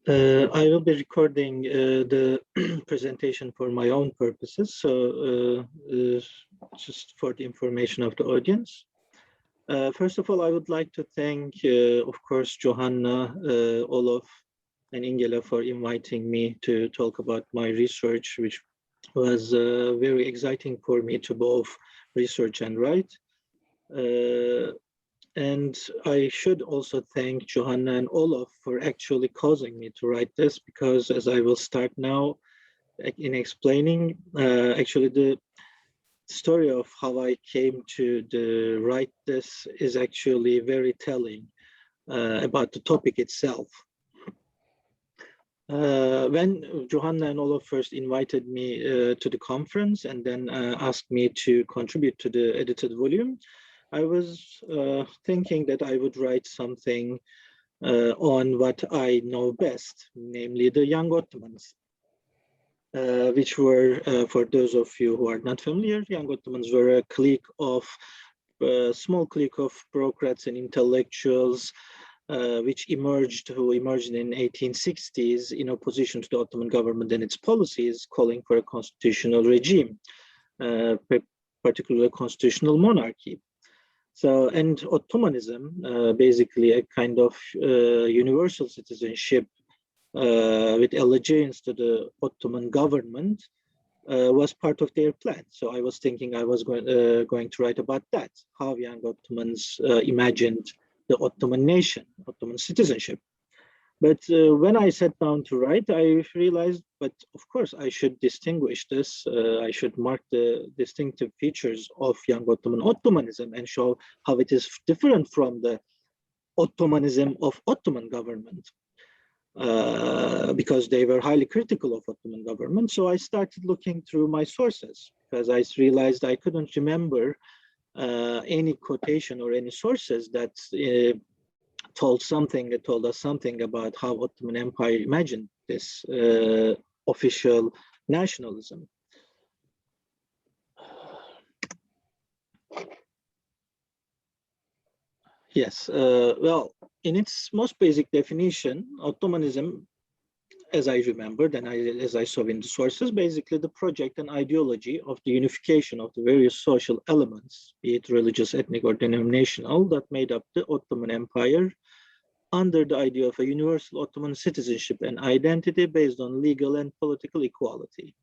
I will be recording the presentation for my own purposes, so just for the information of the audience. First of all, I would like to thank, of course, Johanna, Olof, and Ingela for inviting me to talk about my research, which was very exciting for me to both research and write. And I should also thank Johanna and Olof for actually causing me to write this, because as I will start now in explaining, actually the story of how I came to write this is actually very telling about the topic itself. When Johanna and Olof first invited me to the conference and then asked me to contribute to the edited volume, I was thinking that I would write something on what I know best, namely the young Ottomans, which were, for those of you who are not familiar, young Ottomans were a clique of, small clique of bureaucrats and intellectuals who emerged in 1860s in opposition to the Ottoman government and its policies, calling for a constitutional regime, particularly a constitutional monarchy. So, and Ottomanism, basically a kind of universal citizenship with allegiance to the Ottoman government, was part of their plan. So I was thinking I was going to write about that, how young Ottomans imagined the Ottoman nation, Ottoman citizenship. But when I sat down to write, I realized, but of course, I should distinguish this. I should mark the distinctive features of young Ottomanism and show how it is different from the Ottomanism of Ottoman government, because they were highly critical of Ottoman government. So I started looking through my sources, because I realized I couldn't remember any quotation or any sources that told us something about how Ottoman Empire imagined this official nationalism. Yes, well, in its most basic definition, Ottomanism, as I remembered and as I saw in the sources, basically the project and ideology of the unification of the various social elements, be it religious, ethnic, or denominational, that made up the Ottoman Empire, under the idea of a universal Ottoman citizenship and identity based on legal and political equality.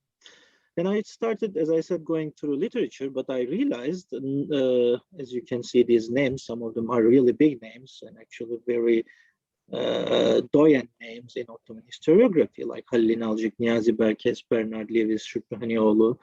Then I started, as I said, going through literature, but I realized, as you can see these names, some of them are really big names and actually very doyen names in Ottoman historiography, like Halil İnalcık, Niyazi Berkes, Bernard Lewis, Şükrü Hanioğlu.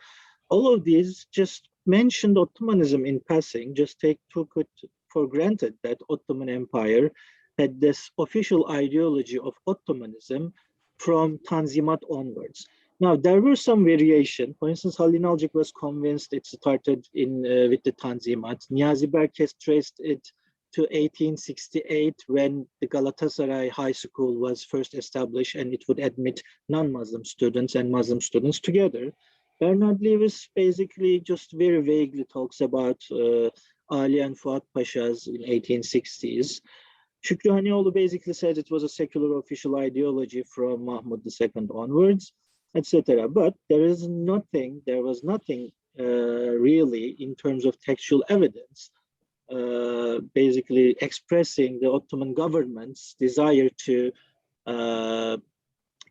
All of these just mentioned Ottomanism in passing, just took it for granted that Ottoman Empire had this official ideology of Ottomanism from Tanzimat onwards. Now, there were some variation. For instance, Halil İnalcık was convinced it started with the Tanzimat. Niyazi Berkes traced it to 1868, when the Galatasaray High School was first established and it would admit non-Muslim students and Muslim students together. Bernard Lewis basically just very vaguely talks about Ali and Fuat Pashas in 1860s. Şükrü Hanioğlu basically said it was a secular official ideology from Mahmud II onwards, etc. But there was nothing really in terms of textual evidence basically expressing the Ottoman government's desire to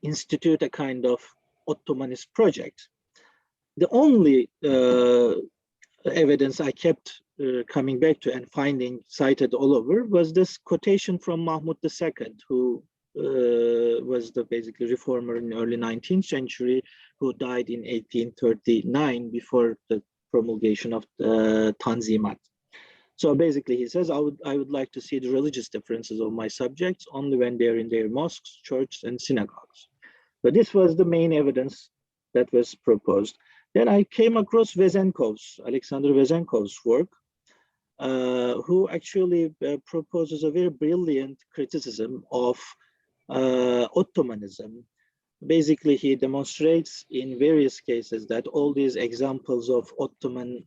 institute a kind of Ottomanist project. The only evidence I kept coming back to and finding cited all over was this quotation from Mahmud II, who was the basically reformer in the early 19th century, who died in 1839 before the promulgation of the Tanzimat. So basically he says, I would like to see the religious differences of my subjects only when they're in their mosques, churches, and synagogues. But this was the main evidence that was proposed. Then I came across Alexander Vezenkov's work, who actually proposes a very brilliant criticism of Ottomanism. Basically, he demonstrates in various cases that all these examples of Ottoman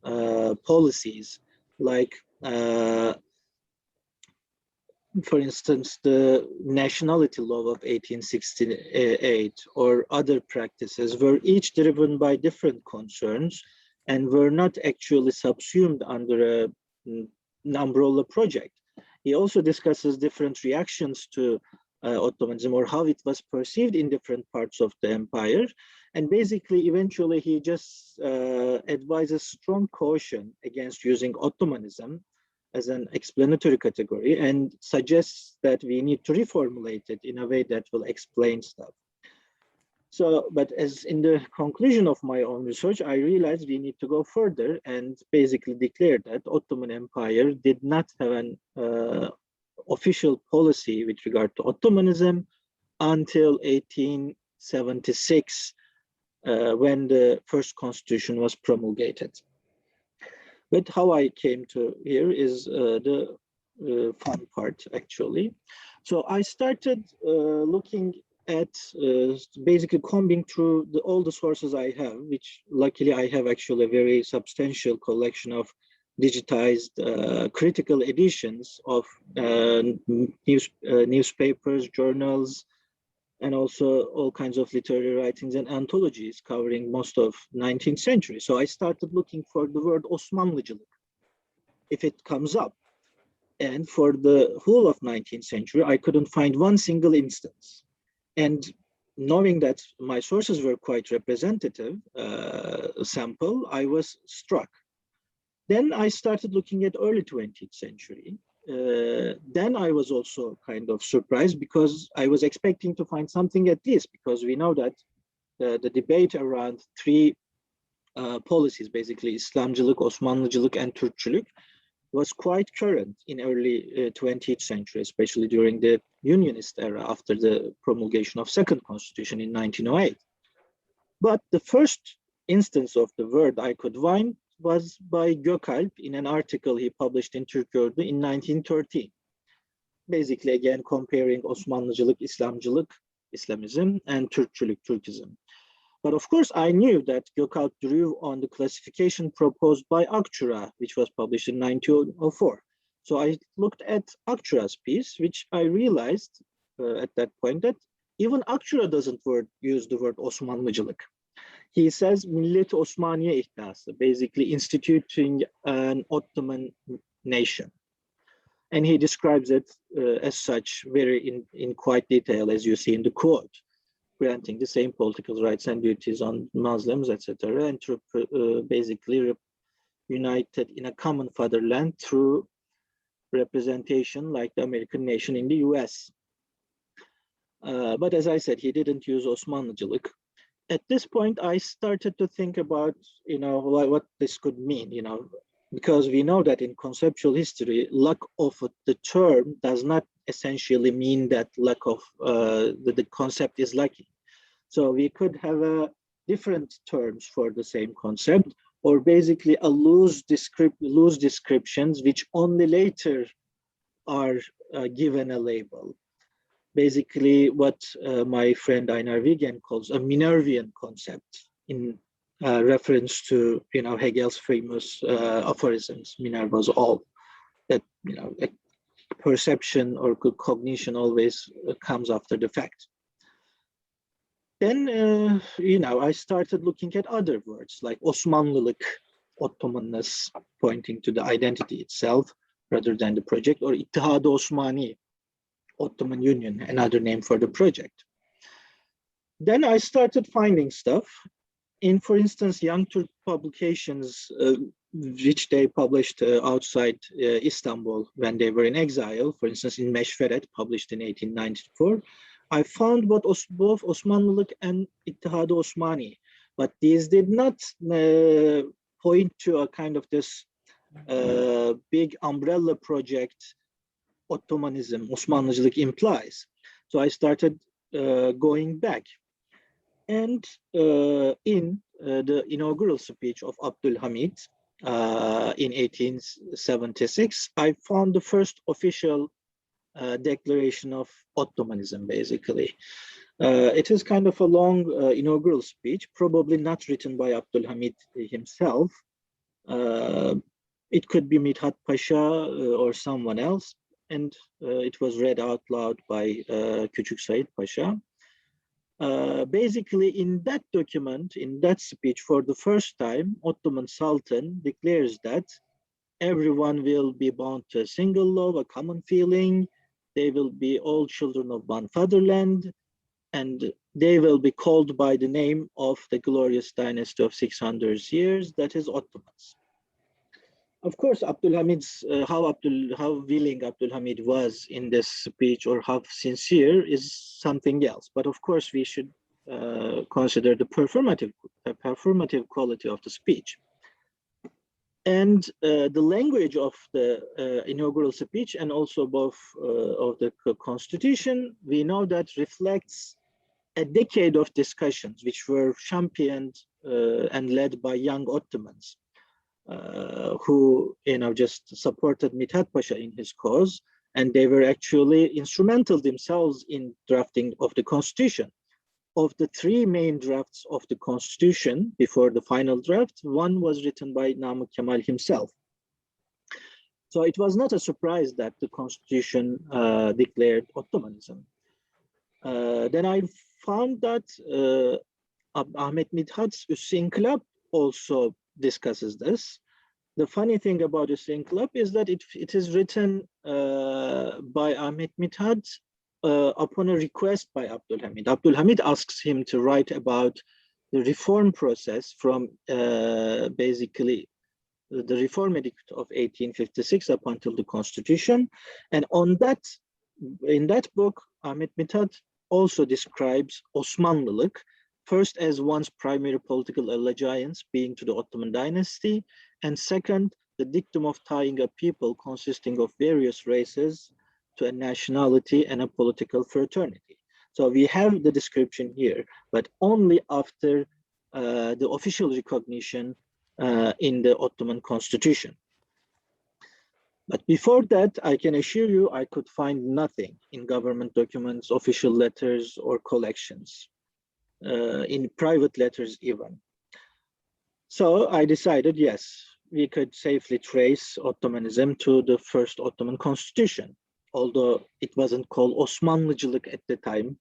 policies, like for instance, the nationality law of 1868 or other practices were each driven by different concerns and were not actually subsumed under a umbrella project. He also discusses different reactions to Ottomanism, or how it was perceived in different parts of the empire. And basically, eventually, he just advises strong caution against using Ottomanism as an explanatory category and suggests that we need to reformulate it in a way that will explain stuff. So, but as in the conclusion of my own research, I realized we need to go further and basically declare that Ottoman Empire did not have an official policy with regard to Ottomanism until 1876, when the first constitution was promulgated. But how I came to here is the fun part, actually. So I started looking at basically combing through all the sources I have, which luckily I have actually a very substantial collection of digitized critical editions of newspapers, journals, and also all kinds of literary writings and anthologies covering most of 19th century. So I started looking for the word Osmanlıcılık, if it comes up. And for the whole of 19th century, I couldn't find one single instance. And knowing that my sources were quite representative sample, I was struck. Then I started looking at early 20th century. Then I was also kind of surprised because I was expecting to find something at least, because we know that the debate around three policies, basically Islamcılık, Osmanlıcılık, and Türkçülük, was quite current in early 20th century, especially during the Unionist era after the promulgation of Second Constitution in 1908. But the first instance of the word I could find was by Gökalp in an article he published in Türk Ordu in 1913. Basically, again, comparing Osmanlıcılık, İslamcılık, Islamism, and Türkçülük, Turkism. But of course, I knew that Gökalp drew on the classification proposed by Akçura, which was published in 1904. So I looked at Akçura's piece, which I realized at that point that even Akçura doesn't use the word Osmanlıcılık. He says Millet Osmaniye iddiası, basically instituting an Ottoman nation. And he describes it as such very in quite detail, as you see in the quote, granting the same political rights and duties on Muslims, etc., and to basically united in a common fatherland through representation like the American nation in the US. But as I said, he didn't use Osmanlıcılık. At this point, I started to think about, what this could mean, because we know that in conceptual history, lack of the term does not essentially mean that lack of the concept is lacking. So we could have different terms for the same concept, or basically a loose descriptions which only later are given a label. Basically what my friend Einar Wiggen calls a Minervian concept in reference to Hegel's famous aphorisms, Minerva's all, that perception or cognition always comes after the fact. Then I started looking at other words like Osmanlılık, Ottomanness, pointing to the identity itself rather than the project, or İttihad-ı Osmani, Ottoman Union, another name for the project. Then I started finding stuff in, for instance, Young Turk publications, which they published outside Istanbul when they were in exile. For instance, in Meşveret, published in 1894, I found both Osmanlılık and İttihad-ı Osmani, but these did not point to a kind of this big umbrella project Ottomanism, Osmanlıcılık implies. So I started going back. And in the inaugural speech of Abdülhamid in 1876, I found the first official declaration of Ottomanism, basically. It is kind of a long inaugural speech, probably not written by Abdülhamid himself. It could be Mithat Pasha or someone else. and it was read out loud by Küçük Said Pasha. Basically, in that document, in that speech, for the first time, Ottoman Sultan declares that everyone will be bound to a single law, a common feeling. They will be all children of one fatherland, and they will be called by the name of the glorious dynasty of 600 years, that is Ottomans. Of course, Abdülhamid's how willing Abdülhamid was in this speech, or how sincere, is something else. But of course, we should consider the performative quality of the speech. And the language of the inaugural speech, and also both of the constitution, we know that reflects a decade of discussions which were championed and led by young Ottomans. Who just supported Mithat Pasha in his cause, and they were actually instrumental themselves in drafting of the constitution. Of the three main drafts of the constitution before the final draft, one was written by Namık Kemal himself. So it was not a surprise that the constitution declared Ottomanism. Then I found that Ahmet Mithat's Üssü also discusses this. The funny thing about Üssü is that it is written by Ahmet Mithat upon a request by Abdülhamid. Abdülhamid asks him to write about the reform process from basically the Reform Edict of 1856 up until the Constitution. And in that book, Ahmet Mithat also describes Osmanlılık, first as one's primary political allegiance being to the Ottoman dynasty, and second, the dictum of tying a people consisting of various races to a nationality and a political fraternity. So we have the description here, but only after the official recognition in the Ottoman constitution. But before that, I can assure you, I could find nothing in government documents, official letters, or collections. In private letters even. So I decided, yes, we could safely trace Ottomanism to the first Ottoman constitution, although it wasn't called Osmanlıcılık at the time.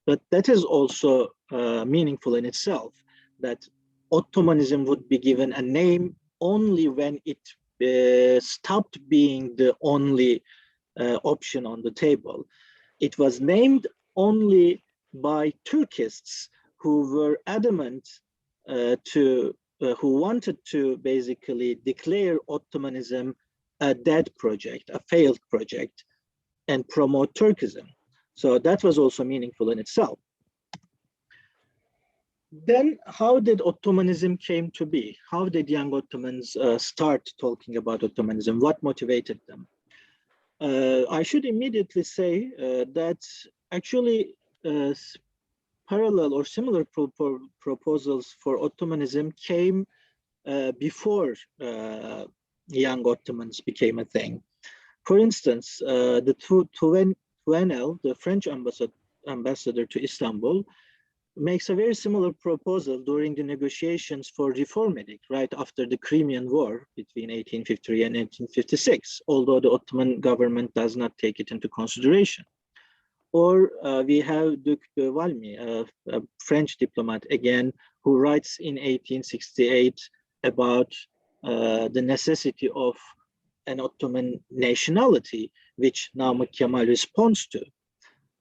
But that is also meaningful in itself, that Ottomanism would be given a name only when it stopped being the only option on the table. It was named only by Turkists who were adamant who wanted to basically declare Ottomanism a dead project, a failed project, and promote Turkism. So that was also meaningful in itself. Then how did Ottomanism came to be? How did young Ottomans start talking about Ottomanism? What motivated them? I should immediately say that actually parallel or similar proposals for Ottomanism came before young Ottomans became a thing. For instance, the Chovanec, the French ambassador to Istanbul, makes a very similar proposal during the negotiations for Reform Edict right after the Crimean War between 1853 and 1856, although the Ottoman government does not take it into consideration. Or we have Duc de Valmy, a French diplomat again, who writes in 1868 about the necessity of an Ottoman nationality, which Namık Kemal responds to.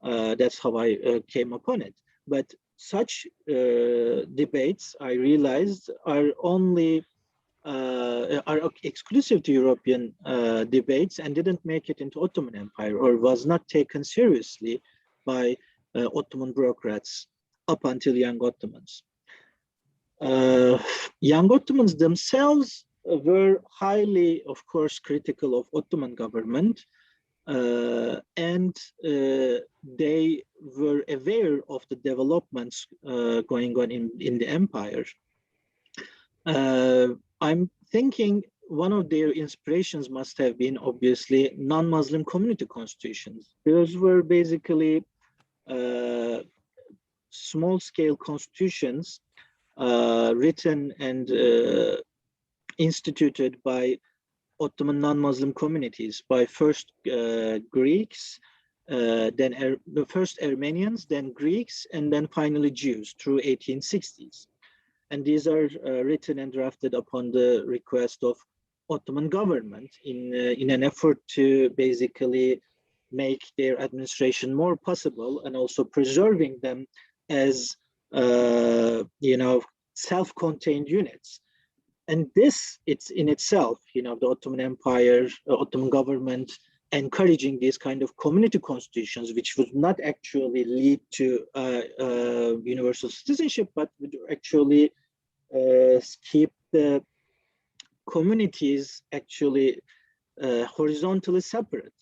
That's how I came upon it. But such debates, I realized, are exclusive to European debates and didn't make it into Ottoman Empire, or was not taken seriously by Ottoman bureaucrats up until young Ottomans. Young Ottomans themselves were highly, of course, critical of Ottoman government, and they were aware of the developments going on in the empire. I'm thinking one of their inspirations must have been obviously non-Muslim community constitutions. Those were basically small-scale constitutions written and instituted by Ottoman non-Muslim communities by first Greeks, then the first Armenians, then Greeks, and then finally Jews through 1860s. And these are written and drafted upon the request of Ottoman government in an effort to basically make their administration more possible and also preserving them as self-contained units. And this, it's in itself, the Ottoman Empire, Ottoman government encouraging these kind of community constitutions, which would not actually lead to universal citizenship, but would actually keep the communities actually horizontally separate.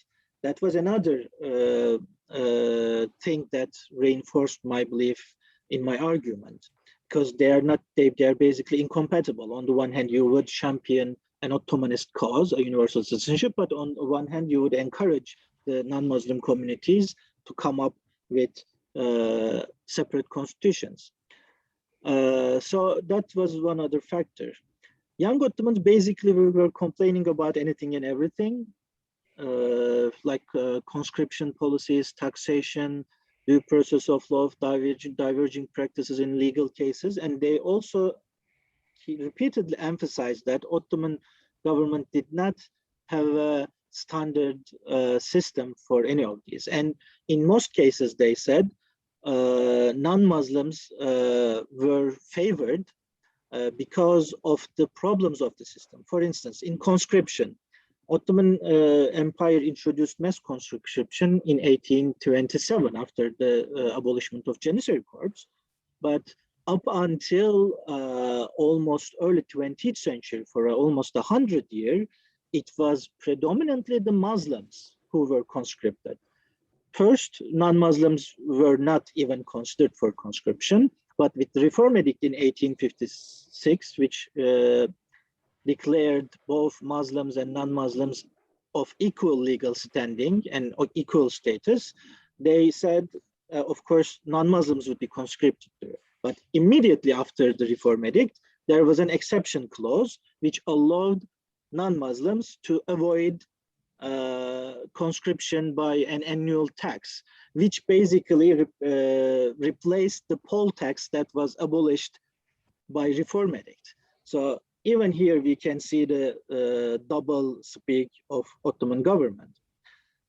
That was another thing that reinforced my belief in my argument, because they are basically incompatible. On the one hand, you would champion an Ottomanist cause, a universal citizenship, but on the one hand, you would encourage the non-Muslim communities to come up with separate constitutions. So that was one other factor. Young Ottomans basically were complaining about anything and everything, like conscription policies, taxation, due process of law, diverging practices in legal cases. And they also repeatedly emphasized that Ottoman government did not have a standard system for any of these. And in most cases, they said, non-Muslims were favored because of the problems of the system. For instance, in conscription, Ottoman Empire introduced mass conscription in 1827 after the abolishment of Janissary Corps. But up until almost early 20th century, for almost 100 years, it was predominantly the Muslims who were conscripted. First, non-Muslims were not even considered for conscription, but with the Reform Edict in 1856, which declared both Muslims and non-Muslims of equal legal standing and equal status, they said, of course, non-Muslims would be conscripted. But immediately after the Reform Edict, there was an exception clause which allowed non-Muslims to avoid conscription by an annual tax, which basically replaced the poll tax that was abolished by Reform Edict. So even here we can see the double speak of Ottoman government.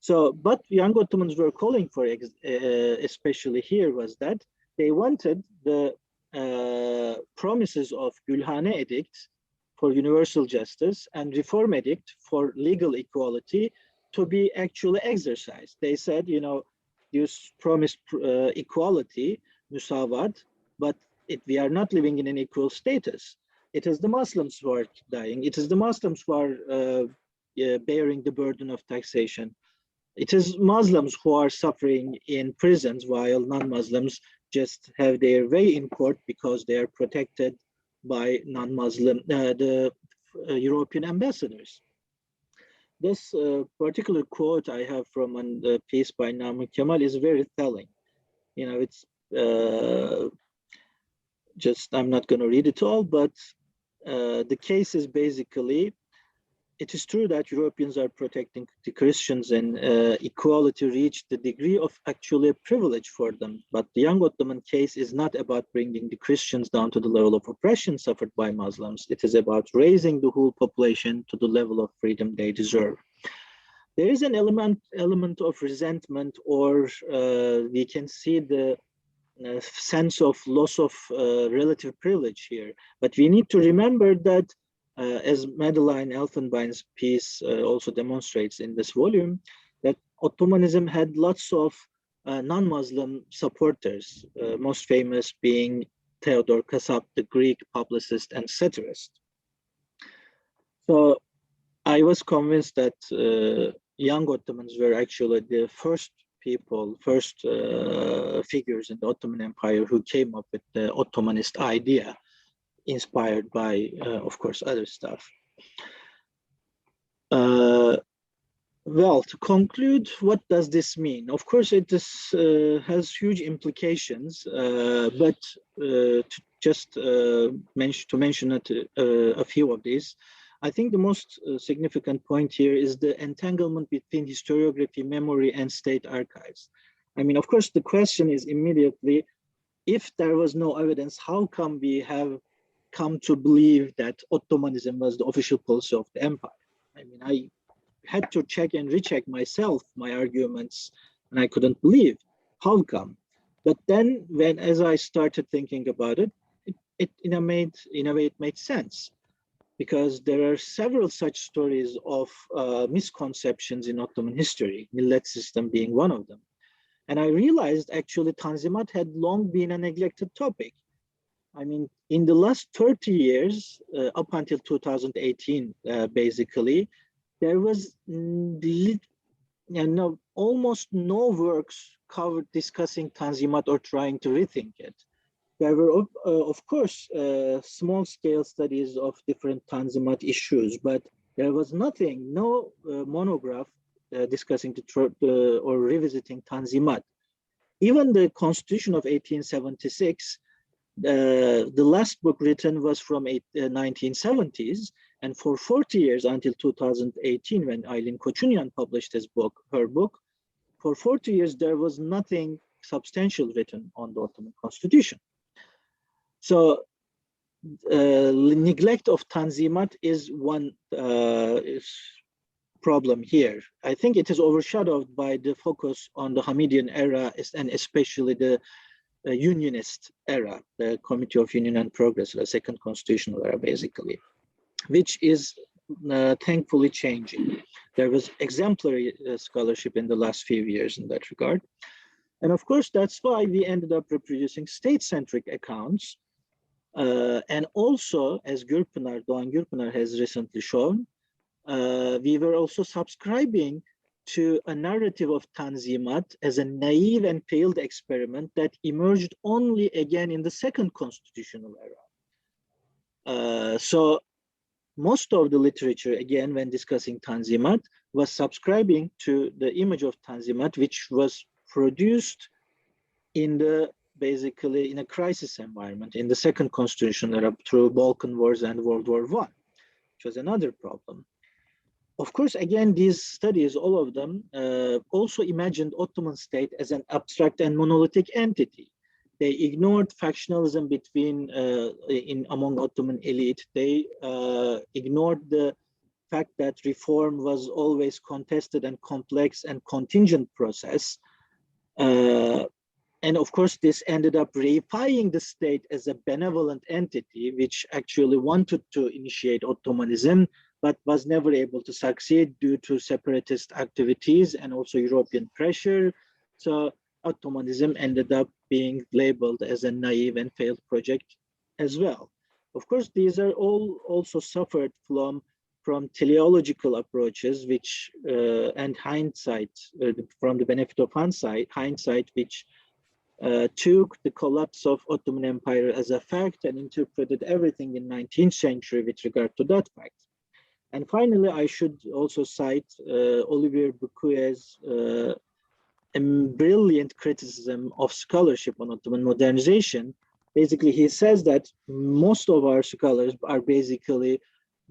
So, but young Ottomans were calling for, especially here, was that they wanted the promises of Gülhane Edict for universal justice and Reform Edict for legal equality to be actually exercised. They said, you promised equality, musavat, but we are not living in an equal status. It is the Muslims who are dying. It is the Muslims who are bearing the burden of taxation. It is Muslims who are suffering in prisons while non-Muslims just have their way in court because they are protected by non-Muslim, the European ambassadors. This particular quote I have from a piece by Namık Kemal is very telling. It's I'm not going to read it all, but the case is basically, it is true that Europeans are protecting the Christians and equality reached the degree of actually a privilege for them. But the young Ottoman case is not about bringing the Christians down to the level of oppression suffered by Muslims. It is about raising the whole population to the level of freedom they deserve. There is an element of resentment, or we can see the sense of loss of relative privilege here. But we need to remember that as Madeline Elfenbein's piece also demonstrates in this volume, that Ottomanism had lots of non-Muslim supporters, most famous being Theodor Kasap, the Greek publicist and satirist. So I was convinced that young Ottomans were actually the first figures in the Ottoman Empire who came up with the Ottomanist idea, inspired by, of course, other stuff. Well, to conclude, what does this mean? Of course, it has huge implications, but to mention a few of these, I think the most significant point here is the entanglement between historiography, memory, and state archives. I mean, of course, the question is immediately, if there was no evidence, how come we have come to believe that Ottomanism was the official policy of the empire? I mean, I had to check and recheck myself, my arguments, and I couldn't believe how come. But then as I started thinking about it, in a way it made sense, because there are several such stories of misconceptions in Ottoman history, millet system being one of them. And I realized actually Tanzimat had long been a neglected topic. I mean, in the last 30 years, up until 2018, basically, there was almost no works covered discussing Tanzimat or trying to rethink it. There were, of course, small-scale studies of different Tanzimat issues, but there was nothing, no monograph discussing or revisiting Tanzimat. Even the Constitution of 1876, the last book written was from 1970s, and for 40 years until 2018, when Aylin Koçunyan published her book, for 40 years there was nothing substantial written on the Ottoman Constitution. So neglect of Tanzimat is one problem here. I think it is overshadowed by the focus on the Hamidian era, and especially the Unionist era, the Committee of Union and Progress, the second constitutional era, basically, which is thankfully changing. There was exemplary scholarship in the last few years in that regard. And of course, that's why we ended up reproducing state-centric accounts. And also, as Doğan Gürpınar has recently shown, we were also subscribing to a narrative of Tanzimat as a naive and failed experiment that emerged only again in the second constitutional era. So most of the literature, again, when discussing Tanzimat, was subscribing to the image of Tanzimat, which was produced basically in a crisis environment in the second constitutional era through Balkan Wars and World War I, which was another problem. Of course, again, these studies, all of them, also imagined Ottoman state as an abstract and monolithic entity. They ignored factionalism among Ottoman elite. They ignored the fact that reform was always contested and complex and contingent process. And of course, this ended up reifying the state as a benevolent entity, which actually wanted to initiate Ottomanism, but was never able to succeed due to separatist activities and also European pressure. So Ottomanism ended up being labeled as a naive and failed project as well. Of course, these are all also suffered from teleological approaches, which and hindsight, from the benefit of hindsight, which took the collapse of Ottoman Empire as a fact and interpreted everything in 19th century with regard to that fact. And finally, I should also cite Olivier Boucouet's brilliant criticism of scholarship on Ottoman modernization. Basically, he says that most of our scholars are basically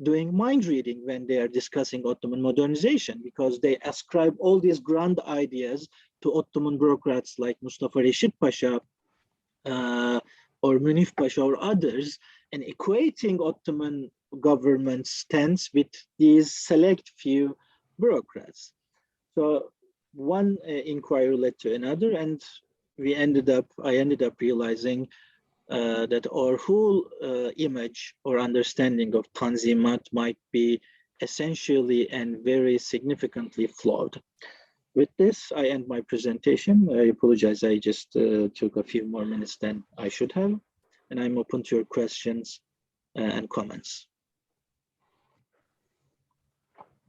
doing mind reading when they are discussing Ottoman modernization, because they ascribe all these grand ideas to Ottoman bureaucrats like Mustafa Reşit Pasha or Munif Pasha or others, and equating Ottoman government stance with these select few bureaucrats. So one inquiry led to another, and I ended up realizing that our whole image or understanding of Tanzimat might be essentially and very significantly flawed. With this, I end my presentation. I apologize, I just took a few more minutes than I should have, and I'm open to your questions and comments.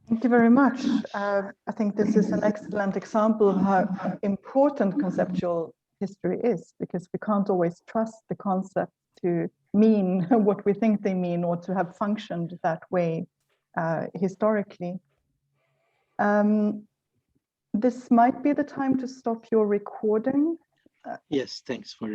Thank you very much. I think this is an excellent example of how important conceptual history is, because we can't always trust the concept to mean what we think they mean or to have functioned that way historically. This might be the time to stop your recording. Yes, thanks for